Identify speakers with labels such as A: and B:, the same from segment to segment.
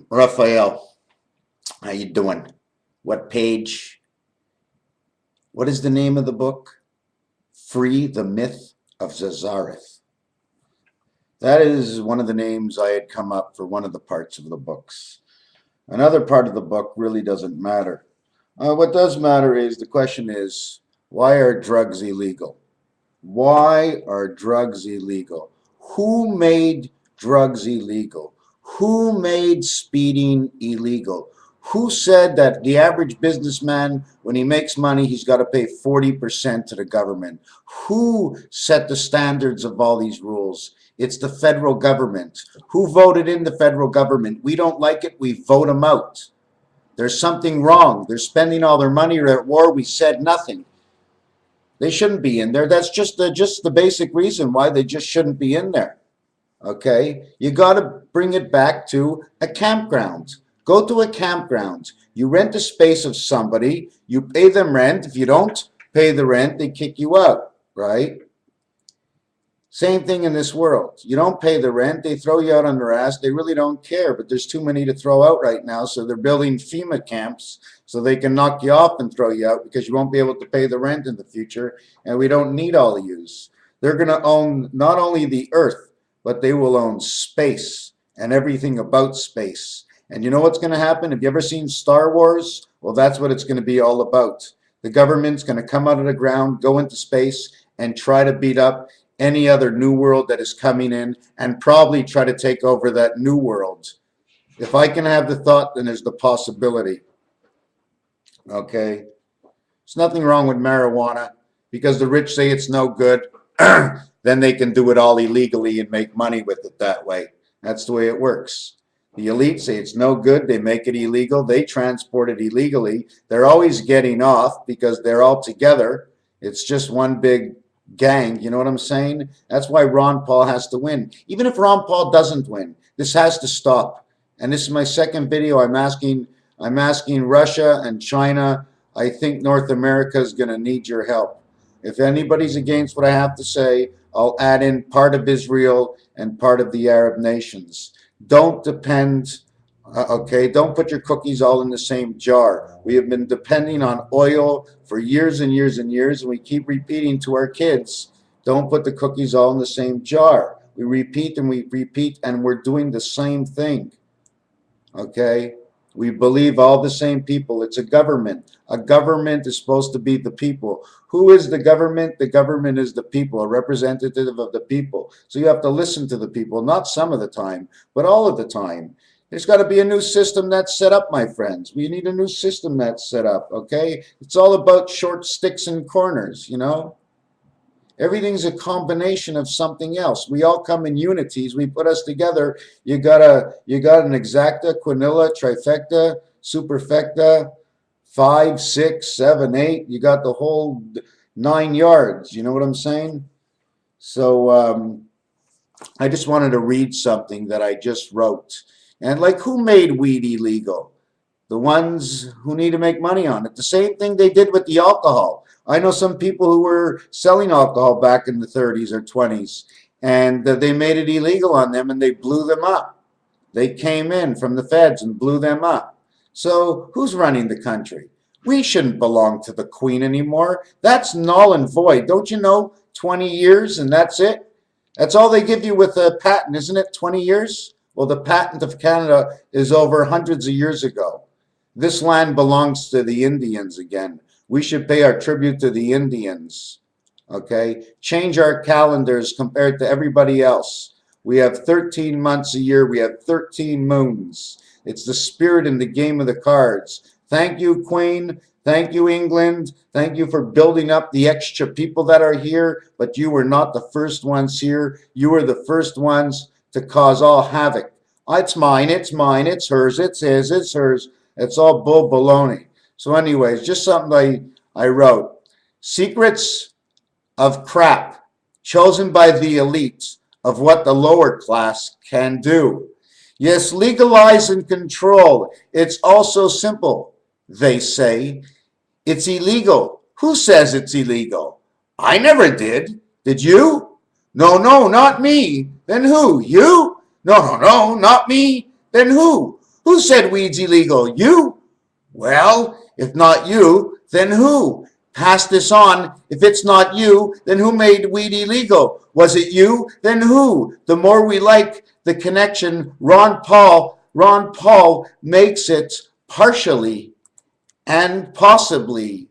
A: Raphael, how you doing? What page? What is the name of the book? Free the Myth of Zazareth. That is one of the names I had come up for one of the parts of the books. Another part of the book really doesn't matter. What does matter is the question is, why are drugs illegal? Why are drugs illegal? Who made drugs illegal? Who made speeding illegal? Who said that the average businessman, when he makes money, he's got to pay 40% to the government? Who set the standards of all these rules? It's the federal government. Who voted in the federal government? We don't like it, we vote them out. There's something wrong. They're spending all their money, or at war. We said nothing. They shouldn't be in there. That's just the basic reason why they just shouldn't be in there. Okay? You got to bring it back to a campground. Go to a campground. You rent a space of somebody. You pay them rent. If you don't pay the rent, they kick you out, right? Same thing in this world. You don't pay the rent, they throw you out on their ass. They really don't care, but there's too many to throw out right now, so they're building FEMA camps so they can knock you off and throw you out because you won't be able to pay the rent in the future, and we don't need all of yous. They're going to own not only the earth, but they will own space and everything about space. And you know what's going to happen? Have you ever seen Star Wars? Well, that's what it's going to be all about. The government's going to come out of the ground, go into space, and try to beat up any other new world that is coming in, and probably try to take over that new world. If I can have the thought, then there's the possibility. Okay? There's nothing wrong with marijuana, because the rich say it's no good. Then they can do it all illegally and make money with it that way. That's the way it works. The elite say it's no good. They make it illegal. They transport it illegally. They're always getting off because they're all together. It's just one big gang, you know what I'm saying? That's why Ron Paul has to win. Even if Ron Paul doesn't win, this has to stop. And this is my second video. I'm asking Russia and China. I think North America is going to need your help. If anybody's against what I have to say, I'll add in part of Israel and part of the Arab nations. Don't depend, okay, don't put your cookies all in the same jar. We have been depending on oil for years and years and years, and we keep repeating to our kids, don't put the cookies all in the same jar. We repeat and we repeat, and we're doing the same thing, okay? We believe all the same people. It's a government. A government is supposed to be the people. Who is the government? The government is the people, a representative of the people. So you have to listen to the people, not some of the time, but all of the time. There's got to be a new system that's set up, my friends. We need a new system that's set up, okay? It's all about short sticks and corners, you know? Everything's a combination of something else. We all come in unities. We put us together. You got an exacta, quinilla, trifecta, superfecta, 5, 6, 7, 8. You got the whole 9 yards. You know what I'm saying? So I just wanted to read something that I just wrote. And like, who made weed illegal? The ones who need to make money on it. The same thing they did with the alcohol. I know some people who were selling alcohol back in the 30s or 20s, and they made it illegal on them, and they blew them up. They came in from the feds and blew them up. So who's running the country? We shouldn't belong to the Queen anymore. That's null and void. Don't you know, 20 years and that's it? That's all they give you with a patent, isn't it? 20 years? Well, the patent of Canada is over hundreds of years ago. This land belongs to the Indians again. We should pay our tribute to the Indians, okay? Change our calendars compared to everybody else. We have 13 months a year. We have 13 moons. It's the spirit in the game of the cards. Thank you, Queen. Thank you, England. Thank you for building up the extra people that are here, but you were not the first ones here. You were the first ones to cause all havoc. It's mine, it's hers, it's his, it's hers. It's all bull baloney. So anyways, just something I wrote. Secrets of crap chosen by the elites of what the lower class can do. Yes, legalize and control. It's also simple, they say. It's illegal. Who says it's illegal? I never did. Did you? No, no, not me. Then who? You? No, no, no, not me. Then who? Who said weed's illegal? You? Well, if not you, then who? Pass this on. If it's not you, then who made weed illegal? Was it you? Then who? The more we like the connection, Ron Paul makes it partially and possibly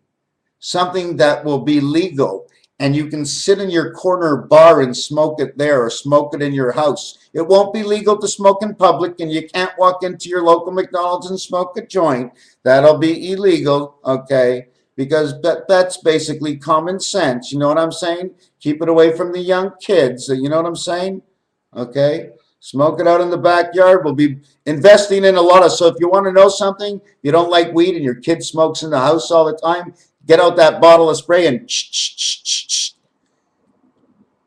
A: something that will be legal. And you can sit in your corner bar and smoke it there, or smoke it in your house. It won't be legal to smoke in public, and you can't walk into your local McDonald's and smoke a joint. That'll be illegal, okay? Because that's basically common sense. You know what I'm saying? Keep it away from the young kids. You know what I'm saying? Okay? Smoke it out in the backyard. We'll be investing in a lot of, so if you want to know something, you don't like weed and your kid smokes in the house all the time, get out that bottle of spray and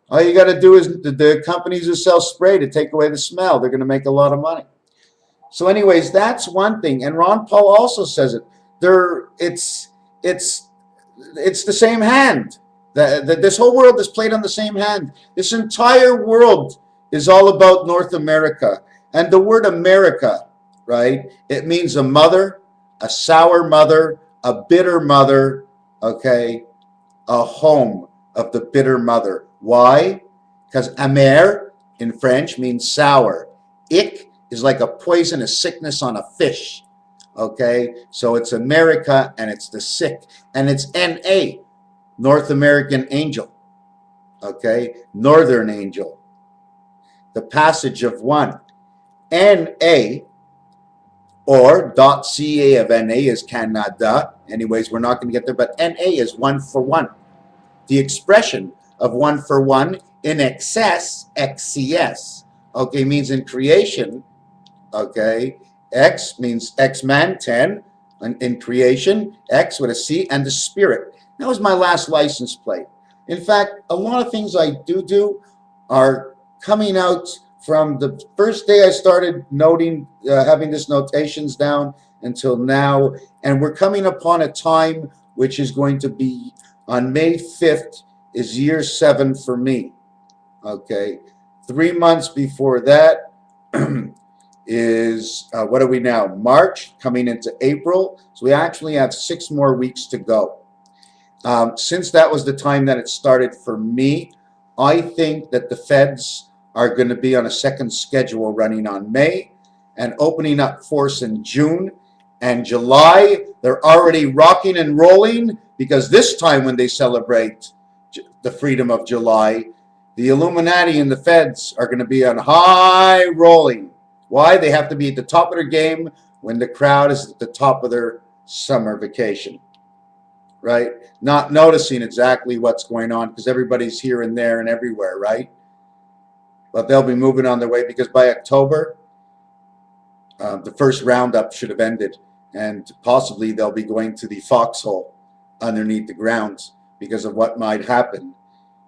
A: all you got to do is the companies who sell spray to take away the smell. They're going to make a lot of money. So anyways, that's one thing. And Ron Paul also says it. It's the same hand. This whole world is played on the same hand. This entire world is all about North America. And the word America, right? It means a mother, a sour mother, a bitter mother, okay? A home of the bitter mother. Why? Because amer in French means sour. Ick is like a poisonous sickness on a fish. Okay? So it's America and it's the sick. And it's N-A, North American angel. Okay? Northern angel. The passage of one. N-A or .ca of N-A is Canada. Anyways, we're not going to get there, but N-A is one for one. The expression of one for one in excess, XCS, okay, means in creation, okay, X means X-man, 10, in creation, X with a C, and the spirit. That was my last license plate. In fact, a lot of things I do are coming out from the first day I started noting, having this notations down until now, and we're coming upon a time which is going to be on May 5th is year 7 for me. Okay, 3 months before that is, what are we now? March, coming into April. So we actually have 6 more weeks to go. Since that was the time that it started for me, I think that the feds are going to be on a second schedule running on May and opening up force in June and July. They're already rocking and rolling because this time when they celebrate the freedom of July, the Illuminati and the feds are going to be on high rolling. Why? They have to be at the top of their game when the crowd is at the top of their summer vacation, right? Not noticing exactly what's going on because everybody's here and there and everywhere, right? But they'll be moving on their way because by October, the first roundup should have ended, and possibly they'll be going to the foxhole underneath the ground because of what might happen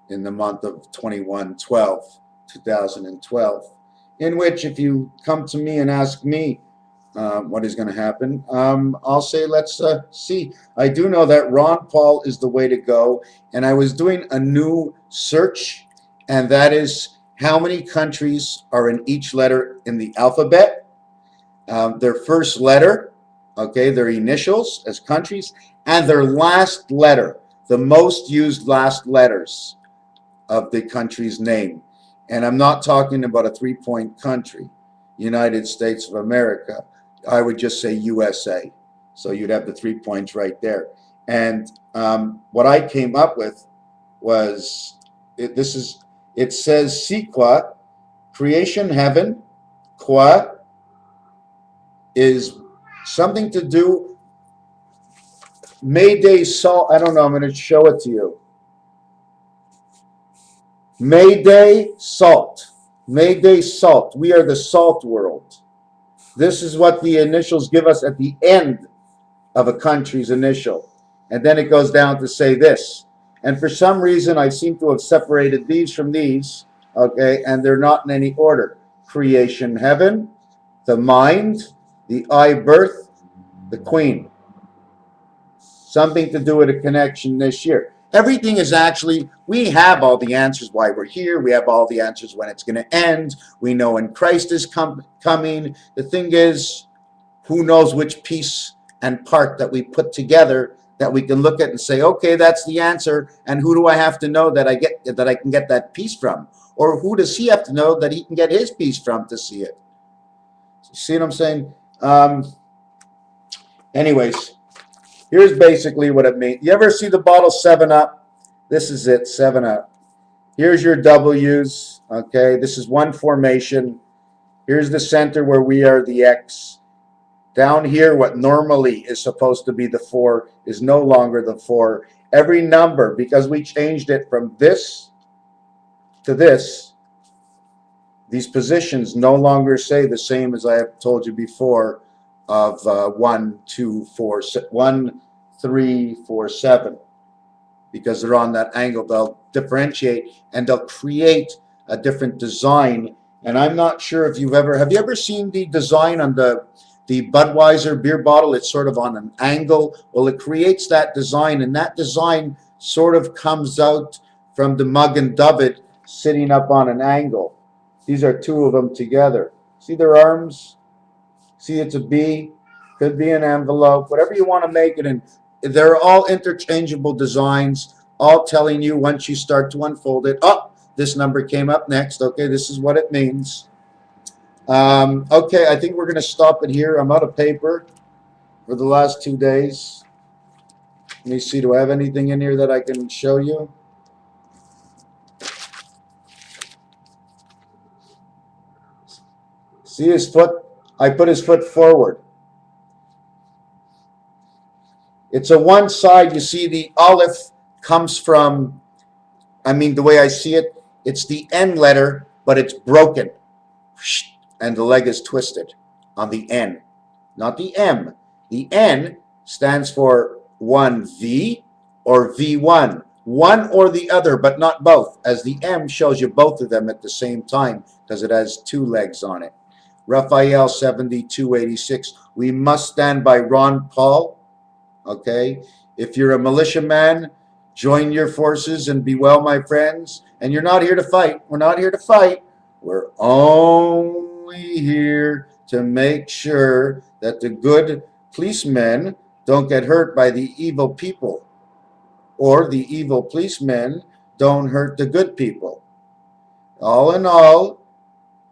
A: in the month of 2012, in which if you come to me and ask me what is going to happen, I'll say let's see. I do know that Ron Paul is the way to go, and I was doing a new search, and that is how many countries are in each letter in the alphabet, their first letter, okay, their initials as countries, and their last letter, the most used last letters of the country's name. And I'm not talking about a 3-point country, United States of America. I would just say USA. So you'd have the 3 points right there. And what I came up with was, it says, si quoi, creation, heaven, quoi is something to do, Mayday salt, I don't know, I'm going to show it to you. Mayday salt. Mayday salt. We are the salt world. This is what the initials give us at the end of a country's initial. And then it goes down to say this. And for some reason, I seem to have separated these from these, okay, and they're not in any order. Creation, heaven, the mind, the I, birth, the queen. Something to do with a connection this year. Everything is actually, we have all the answers why we're here. We have all the answers when it's going to end. We know when Christ is coming. The thing is, who knows which piece and part that we put together that we can look at and say, okay, that's the answer, and who do I have to know that I can get that piece from? Or who does he have to know that he can get his piece from to see it? See what I'm saying? Anyways, here's basically what it means. You ever see the bottle 7-Up? This is it, 7-Up. Here's your W's, okay? This is one formation. Here's the center where we are the X. Down here, what normally is supposed to be the 4 is no longer the 4. Every number, because we changed it from this to this, these positions no longer say the same as I have told you before of 1, 2, 4, 1, 3, 4, 7. Because they're on that angle, they'll differentiate and they'll create a different design. And I'm not sure if have you ever seen the design on the Budweiser beer bottle? It's sort of on an angle. Well, it creates that design, and that design sort of comes out from the mug and dove sitting up on an angle. These are two of them together. See their arms? See, it's a B, could be an envelope, whatever you want to make it in. They're all interchangeable designs, all telling you once you start to unfold it, oh, this number came up next. Okay, this is what it means. Okay, I think we're going to stop it here. I'm out of paper for the last 2 days. Let me see, do I have anything in here that I can show you? See his foot? I put his foot forward. It's a one side. You see the Aleph comes from, the way I see it, it's the N letter, but it's broken. And the leg is twisted on the N, not the M. The N stands for 1V or V1. One or the other, but not both, as the M shows you both of them at the same time because it has 2 legs on it. Raphael 7286. We must stand by Ron Paul. Okay? If you're a militiaman, join your forces and be well, my friends. And you're not here to fight. We're not here to fight. We're only here to make sure that the good policemen don't get hurt by the evil people, or the evil policemen don't hurt the good people. All in all,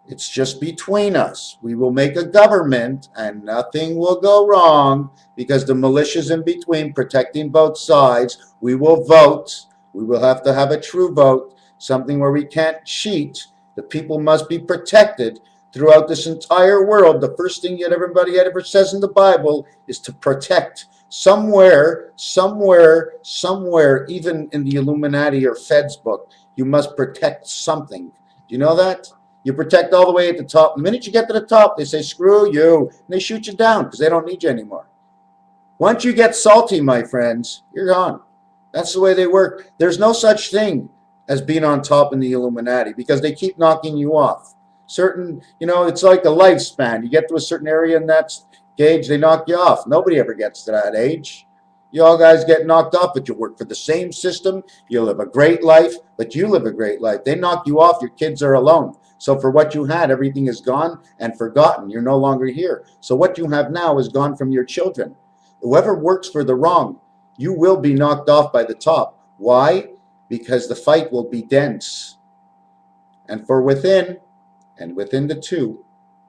A: it's just between us. We will make a government and nothing will go wrong because the militia's in between protecting both sides. We will vote. We will have to have a true vote, something where we can't cheat. The people must be protected throughout this entire world. The first thing that everybody ever says in the Bible is to protect. Somewhere, even in the Illuminati or Fed's book, you must protect something. Do you know that? You protect all the way at the top. The minute you get to the top, they say, screw you, and they shoot you down because they don't need you anymore. Once you get salty, my friends, you're gone. That's the way they work. There's no such thing as being on top in the Illuminati because they keep knocking you off. It's like a lifespan. You get to a certain area in that gauge, they knock you off. Nobody ever gets to that age. You all guys get knocked off, but you work for the same system. You live a great life, but you live a great life. They knock you off, your kids are alone. So for what you had, everything is gone and forgotten. You're no longer here. So what you have now is gone from your children. Whoever works for the wrong, you will be knocked off by the top. Why? Because the fight will be dense. And for within the two,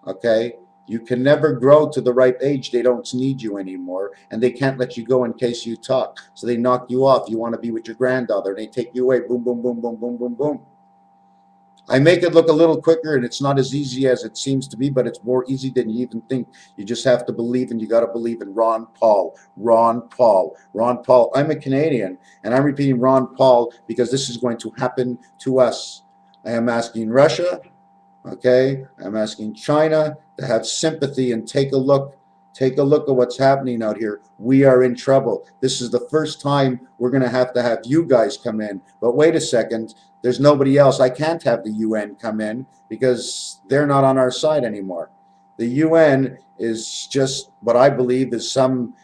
A: okay, you can never grow to the ripe age. They don't need you anymore, and they can't let you go in case you talk. So they knock you off. You want to be with your granddaughter, and they take you away. Boom, boom, boom, boom, boom, boom, boom. I make it look a little quicker, and it's not as easy as it seems to be, but it's more easy than you even think. You just have to believe, and you got to believe in Ron Paul. Ron Paul. Ron Paul. I'm a Canadian, and I'm repeating Ron Paul because this is going to happen to us. I am asking Russia, okay? I'm asking China to have sympathy and take a look. Take a look at what's happening out here. We are in trouble. This is the first time we're going to have you guys come in. But wait a second. There's nobody else. I can't have the UN come in because they're not on our side anymore. The UN is just what I believe is some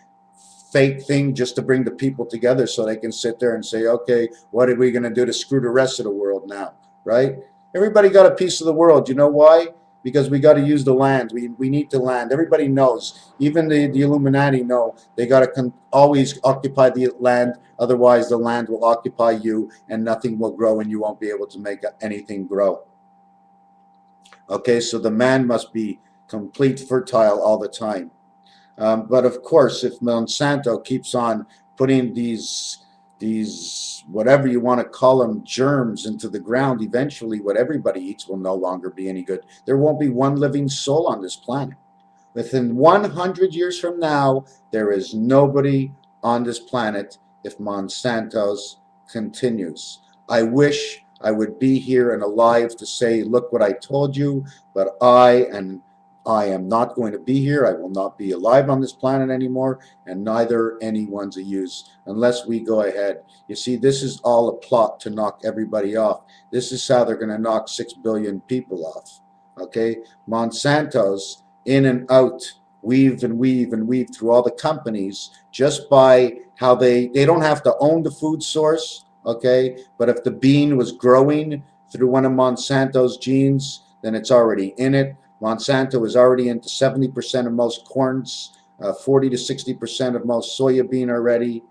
A: fake thing just to bring the people together so they can sit there and say, okay, what are we going to do to screw the rest of the world now, right? Everybody got a piece of the world. You know why? because we got to use the land. We need the land. Everybody knows. Even the Illuminati know they got to always occupy the land. Otherwise, the land will occupy you and nothing will grow and you won't be able to make anything grow. Okay, so the man must be complete fertile all the time. But of course, if Monsanto keeps on putting these whatever you want to call them germs into the ground, eventually what everybody eats will no longer be any good. There won't be one living soul on this planet. Within 100 years from now, there is nobody on this planet if Monsanto's continues. I wish I would be here and alive to say, look what I told you, but I am not going to be here. I will not be alive on this planet anymore, and neither anyone's a use unless we go ahead. You see, this is all a plot to knock everybody off. This is how they're going to knock 6 billion people off. Okay? Monsanto's in and out, weave and weave and weave through all the companies just by how they don't have to own the food source, okay? But if the bean was growing through one of Monsanto's genes, then it's already in it. Monsanto is already into 70% of most corns, 40 to 60% of most soybean already.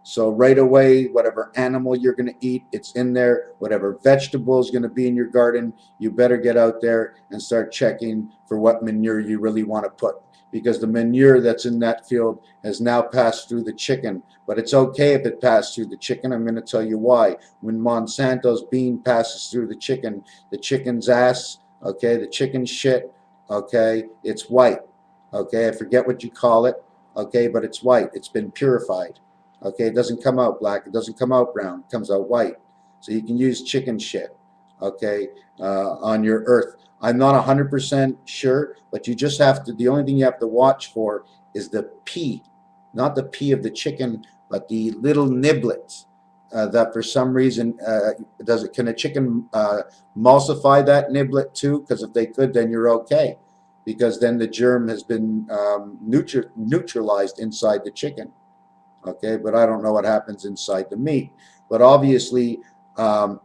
A: So right away, whatever animal you're going to eat, it's in there. Whatever vegetable is going to be in your garden, you better get out there and start checking for what manure you really want to put. Because the manure that's in that field has now passed through the chicken. But it's okay if it passed through the chicken. I'm going to tell you why. When Monsanto's bean passes through the chicken's ass, okay, the chicken shit, okay, it's white. Okay, I forget what you call it, okay, but it's white. It's been purified. Okay, it doesn't come out black. It doesn't come out brown. It comes out white. So you can use chicken shit, okay, on your earth. I'm not 100% sure, but you just have to, the only thing you have to watch for is the pee, not the pee of the chicken, but the little niblets that for some reason, can a chicken emulsify that niblet too? Because if they could, then you're okay. Because then the germ has been neutralized inside the chicken. Okay, but I don't know what happens inside the meat. But obviously, I'm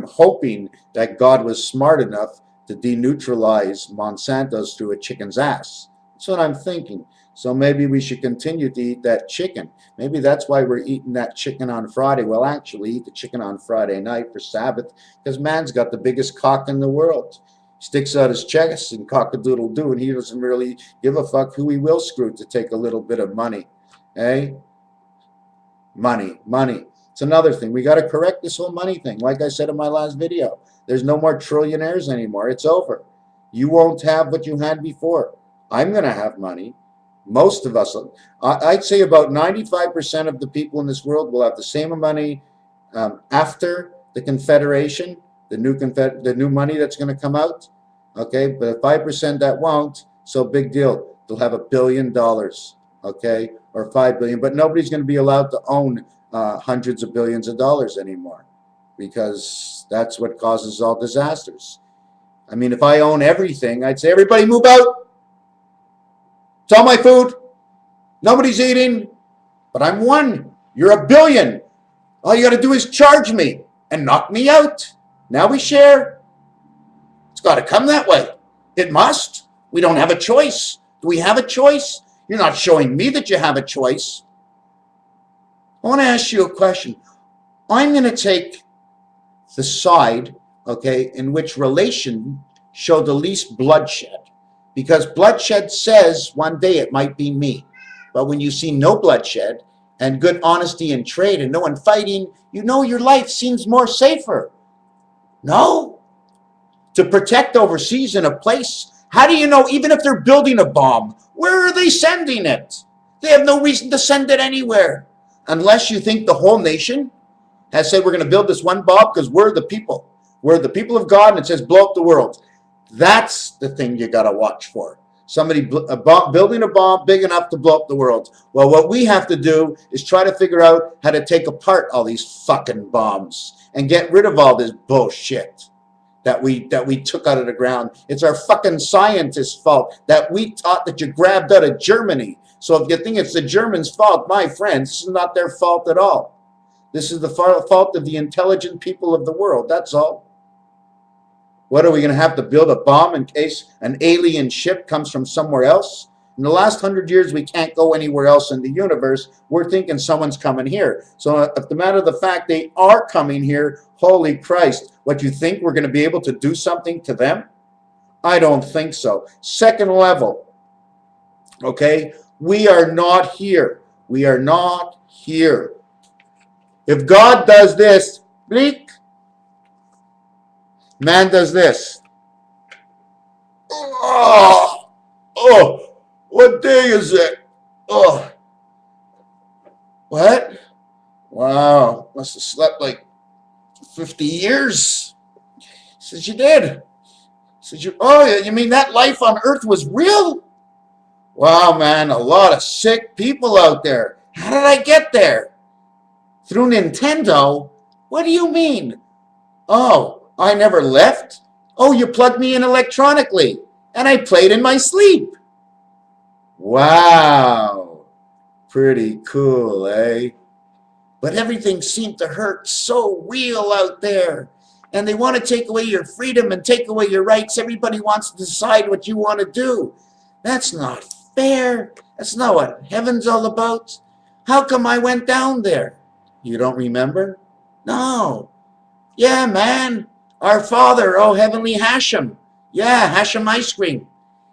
A: hoping that God was smart enough to deneutralize Monsanto's through a chicken's ass. That's what I'm thinking. So maybe we should continue to eat that chicken. Maybe that's why we're eating that chicken on Friday. Well, actually, eat the chicken on Friday night for Sabbath, because man's got the biggest cock in the world. Sticks out his chest and cock-a-doodle-doo, and he doesn't really give a fuck who he will screw to take a little bit of money. Eh? Money. It's another thing. We got to correct this whole money thing. Like I said in my last video, there's no more trillionaires anymore. It's over. You won't have what you had before. I'm going to have money. Most of us, I'd say about 95% of the people in this world will have the same money after the Confederation, the new money that's going to come out. Okay, but 5% that won't, so big deal. They'll have $1 billion. Okay, or 5 billion, but nobody's going to be allowed to own hundreds of billions of dollars anymore, because that's what causes all disasters. I mean, if I own everything, I'd say, everybody move out. It's all my food. Nobody's eating, but I'm one. You're $1 billion. All you got to do is charge me and knock me out. Now we share. It's got to come that way. It must. We don't have a choice. Do we have a choice? You're not showing me that you have a choice. I want to ask you a question. I'm going to take the side, okay, in which relation show the least bloodshed. Because bloodshed says one day it might be me. But when you see no bloodshed and good honesty in trade and no one fighting, you know your life seems more safer. No. To protect overseas in a place, how do you know, even if they're building a bomb, where are they sending it? They have no reason to send it anywhere. Unless you think the whole nation has said, we're going to build this one bomb because we're the people. We're the people of God, and it says blow up the world. That's the thing you got to watch for. Somebody building a bomb big enough to blow up the world. Well, what we have to do is try to figure out how to take apart all these fucking bombs and get rid of all this bullshit that we took out of the ground. It's our fucking scientists' fault that we taught that you grabbed out of Germany. So if you think it's the Germans' fault, my friends, this is not their fault at all. This is the fault of the intelligent people of the world. That's all. What, are we going to have to build a bomb in case an alien ship comes from somewhere else? In the last 100 years, we can't go anywhere else in the universe. We're thinking someone's coming here. So if the matter of the fact they are coming here, holy Christ, what, you think we're going to be able to do something to them? I don't think so. Second level, okay? We are not here. We are not here. If God does this, bleak, man does this. Oh, oh, what day is it? Oh, what? Wow, must have slept like 50 years. He says, you did. He says, oh, you mean that life on Earth was real? Wow, man, a lot of sick people out there. How did I get there? Through Nintendo? What do you mean? Oh, I never left? Oh, you plugged me in electronically, and I played in my sleep. Wow, pretty cool, eh? But everything seemed to hurt so real out there. And they want to take away your freedom and take away your rights. Everybody wants to decide what you want to do. That's not fair. That's not what heaven's all about. How come I went down there? You don't remember? No. Yeah, man. Our Father, oh, Heavenly Hashem. Yeah, Hashem ice cream.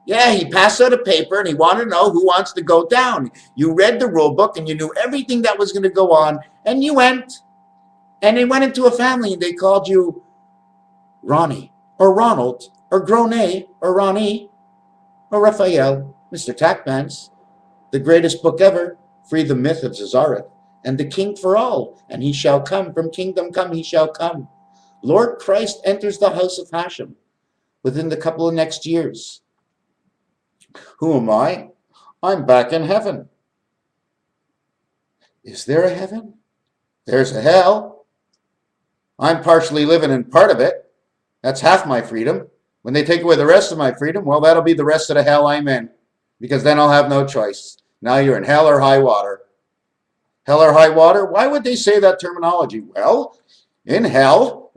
A: Yeah, he passed out a paper and he wanted to know who wants to go down. You read the rule book and you knew everything that was going to go on, and you went. And they went into a family and they called you Ronnie or Ronald or Gronet or Ronnie or Raphael, MrTacpans, the greatest book ever, Free the Myth of Zazareth, and the King for all, and he shall come, from kingdom come he shall come. Lord Christ enters the house of Hashem within the couple of next years. Who am I? I'm back in heaven. Is there a heaven? There's a hell. I'm partially living in part of it. That's half my freedom. When they take away the rest of my freedom, well, that'll be the rest of the hell I'm in, because then I'll have no choice. Now you're in hell or high water. Hell or high water? Why would they say that terminology? Well, in hell,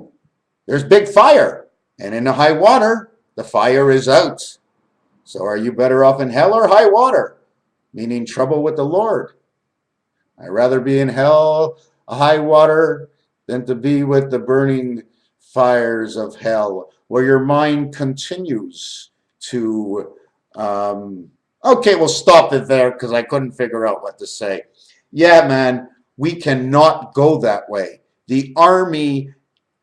A: there's big fire. And in the high water, the fire is out. So are you better off in hell or high water? Meaning trouble with the Lord. I'd rather be in hell, high water, than to be with the burning fires of hell, where your mind continues to... okay, we'll stop it there because I couldn't figure out what to say. Yeah, man, we cannot go that way. The army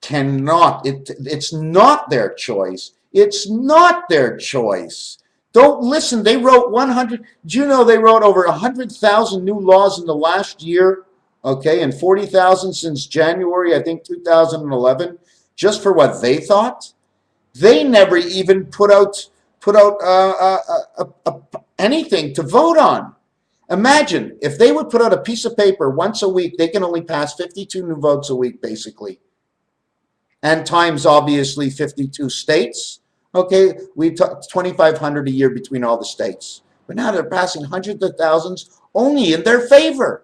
A: cannot. It's not their choice. It's not their choice. Don't listen. They wrote 100. Do you know they wrote over 100,000 new laws in the last year? Okay, and 40,000 since January, I think, 2011, just for what they thought. They never even put out anything to vote on. Imagine if they would put out a piece of paper once a week. They can only pass 52 new votes a week, basically, and times obviously 52 states. Okay, we talk 2,500 a year between all the states. But now they're passing hundreds of thousands only in their favor.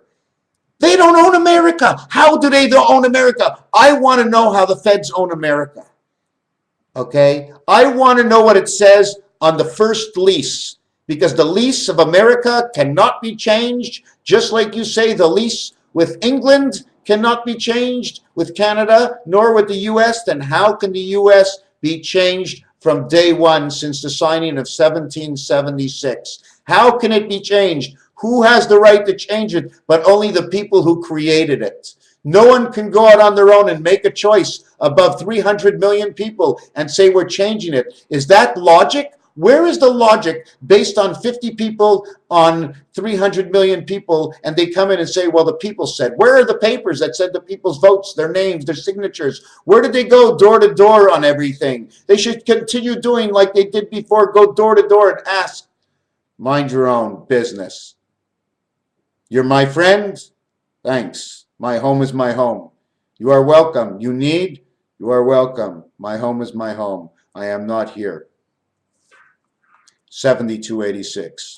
A: They don't own America. How do they own America? I want to know how the feds own America. Okay, I want to know what it says on the first lease, because the lease of America cannot be changed, just like you say the lease with England cannot be changed with Canada, nor with the U.S. Then how can the U.S. be changed from day one since the signing of 1776? How can it be changed? Who has the right to change it but only the people who created it? No one can go out on their own and make a choice above 300 million people and say we're changing it. Is that logic? Where is the logic based on 50 people on 300 million people, and they come in and say, well, the people said? Where are the papers that said the people's votes, their names, their signatures? Where did they go door to door on everything? They should continue doing like they did before, go door to door and ask. Mind your own business. You're my friend? Thanks. My home is my home. You are welcome. You need? You are welcome. My home is my home. I am not here. 7286.